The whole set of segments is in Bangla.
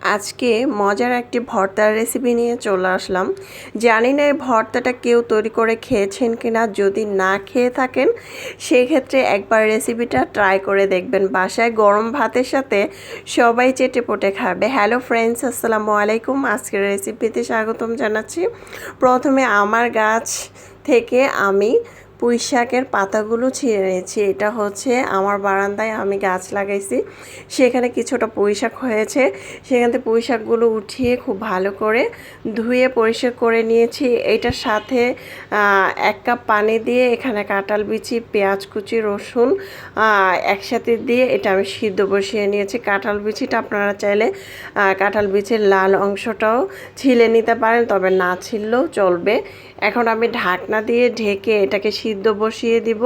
আজকে মজার একটি ভর্তার রেসিপি নিয়ে চলে আসলাম। জানি না এই ভর্তাটা কেউ তৈরি করে খেয়েছেন কিনা, যদি না খেয়ে থাকেন সেক্ষেত্রে একবার রেসিপিটা ট্রাই করে দেখবেন। বাসায় গরম ভাতের সাথে সবাই চেটেপুটে খাবে। হ্যালো ফ্রেন্ডস, আসসালামু আলাইকুম। আজকের রেসিপিতে স্বাগতম জানাচ্ছি। প্রথমে আমার গাছ থেকে আমি পুঁই শাকের পাতাগুলো ছিঁড়ে নিয়েছি। এটা হচ্ছে আমার বারান্দায় আমি গাছ লাগাইছি, সেখানে কিছুটা পুঁই শাক হয়েছে। সেখান থেকে পুঁই শাকগুলো উঠিয়ে খুব ভালো করে ধুয়ে পরিষ্কার করে নিয়েছি। এটার সাথে 1 কাপ পানি দিয়ে এখানে কাঁঠাল বিচি, পেঁয়াজ কুচি, রসুন একসাথে দিয়ে এটা আমি সিদ্ধ বসিয়ে নিয়েছি। কাঁঠাল বিচিটা আপনারা চাইলে কাঁঠাল বিচির লাল অংশটাও ছিলে নিতে পারেন, তবে না ছিললেও চলবে। এখন আমি ঢাকনা দিয়ে ঢেকে এটাকে সিদ্ধ বসিয়ে দিব।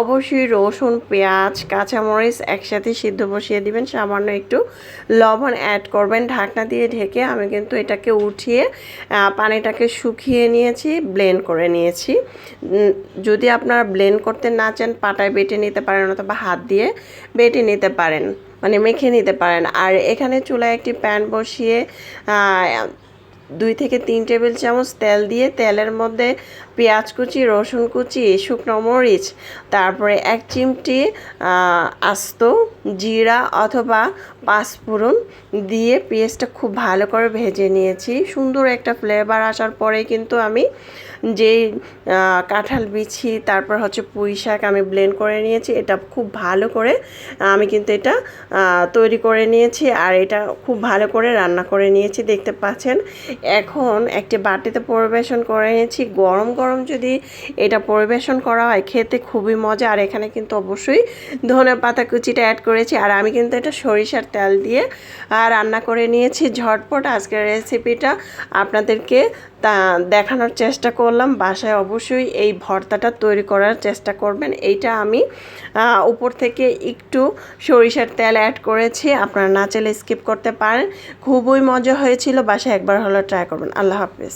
অবশ্যই রসুন, পেঁয়াজ, কাঁচামরিচ একসাথে সিদ্ধ বসিয়ে দিবেন, সামান্য একটু লবণ অ্যাড করবেন। ঢাকনা দিয়ে ঢেকে আমি কিন্তু এটাকে উঠিয়ে পানিটাকে শুকিয়ে নিয়েছি, ব্লেন্ড করে নিয়েছি। যদি আপনারা ব্লেন্ড করতে না চান পাটায় বেটে নিতে পারেন, অথবা হাত দিয়ে বেটে নিতে পারেন, মানে মেখে নিতে পারেন। আর এখানে চুলায় একটি প্যান বসিয়ে 2 থেকে 3 টেবিল চামচ তেল দিয়ে তেলের মধ্যে পেঁয়াজ কুচি, রসুন কুচি, শুকনো মরিচ, তারপরে 1 চিমটি আস্ত জিরা অথবা পাঁচফোড়ন দিয়ে পেঁয়াজটা খুব ভালো করে ভেজে নিয়েছি। সুন্দর একটা ফ্লেভার আসার পরে কিন্তু আমি যেই কাঁঠাল বিচি, তারপর হচ্ছে পুঁই শাক আমি ব্লেন্ড করে নিয়েছি, এটা খুব ভালো করে আমি কিন্তু এটা তৈরি করে নিয়েছি। আর এটা খুব ভালো করে রান্না করে নিয়েছি, দেখতে পাচ্ছেন। এখন একটি বাটিতে পরিবেশন করে নিয়েছি। গরম গরম যদি এটা পরিবেশন করা হয় খেতে খুবই মজা। আর এখানে কিন্তু অবশ্যই ধনেপাতা কুচিটা অ্যাড করেছি। আর আমি কিন্তু এটা সরিষার তেল দিয়ে রান্না করে নিয়েছি ঝটপট। আজকের রেসিপিটা আপনাদেরকে দেখানোর চেষ্টা করলাম। বাসায় অবশ্যই এই ভর্তাটা তৈরি করার চেষ্টা করবেন। এইটা আমি উপর থেকে একটু সরিষার তেল অ্যাড করেছি, আপনারা না চাইলে স্কিপ করতে পারেন। খুবই মজা হয়েছিল, বাসায় একবার হলো ট্রাই করবেন। আল্লাহ হাফেজ।